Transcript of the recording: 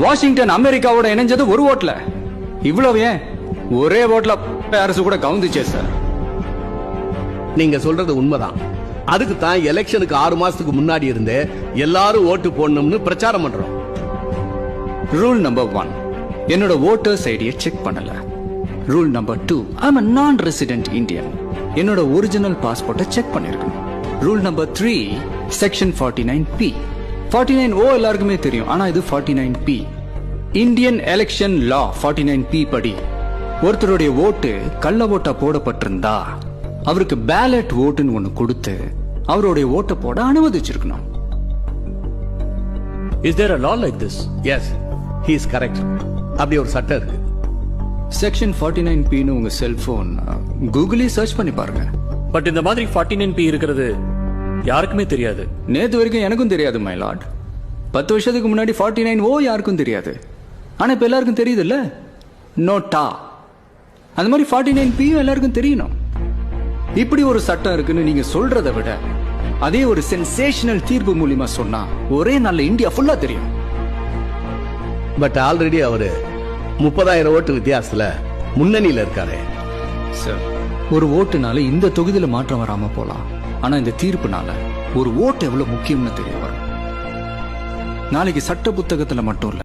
Washington அமெரிக்காவோட இணைஞ்சது ஒரு ஓட்ல. இவ்வளவு ஏன் ஒரே ஓட்ல அரசு கூட கவுந்துச்சே சார். நீங்க சொல்றது உண்மைதான். அதுக்கு தான் எலெக்ஷனுக்கு 6 மாசத்துக்கு முன்னாடி இருந்தே எல்லாரும் ஓட்டு போடணும்னு பிரச்சாரம் பண்றோம். ரூல் நம்பர் 1, என்னோட ஓட்டர்ஸ் ஐடியை செக் பண்ணல. Rule number 2, I'm a non-resident Indian. என்னோட ஒரிஜினல் பாஸ்போர்ட்டை செக் பண்ணிருக்கணும். Rule number 3, section 49P. 49O எல்லாருக்குமே தெரியும், ஆனா இது 49P. இந்தியன் எலெக்ஷன் லா 49P படி ஒருத்தருடைய ஓட்டு கள்ள ஓட்டா போடப்பட்டிருந்தா அவருக்கு பேலட் ஓட்டுன்னு ஒண்ணு கொடுத்து அவருடைய ஓட்டை போட அனுமதிச்சிருக்கணும். Is there a law like this? Yes, he is correct. அப்படி ஒரு சட்டம் இருக்கு. செக்ஷன் 49P உங்க செல்போன் கூகுளே சர்ச் பண்ணி பாருங்க. பட் இந்த மாதிரி 49P இருக்கிறது யாருக்குமே தெரியாது. நேத்து வரைக்கும் எனக்கும் தெரியாது மை லார்ட். 10 வருஷத்துக்கு முன்னாடி 49O யாருக்கும் தெரியாது. ஆனா இப்ப எல்லாருக்கும் தெரியுது இல்ல, நோட்டா. அந்த மாதிரி 49P எல்லாருக்கும் தெரியணும். இப்படி ஒரு சட்டம் இருக்குன்னு நீங்க சொல்றதை விட அதே ஒரு சென்சேஷனல் தீர்ப்பு மூலியமா சொன்னா ஒரே நல்ல இந்தியா ஃபுல்லா தெரியும். பட் ஆல்ரெடி அவரு 30,000 ஓட்டு வித்தியாசத்துல முன்னணியில இருக்காரு. சார், ஒரு ஓட்டுனால இந்த தொகுதியில மாற்றம் வராம போலாம். ஆனா இந்த தீர்ப்புனால ஒரு ஓட்டு எவ்வளவு முக்கியம்னு தெரிய வரும். நாளைக்கு சட்ட புத்தகத்துல மட்டும் இல்ல,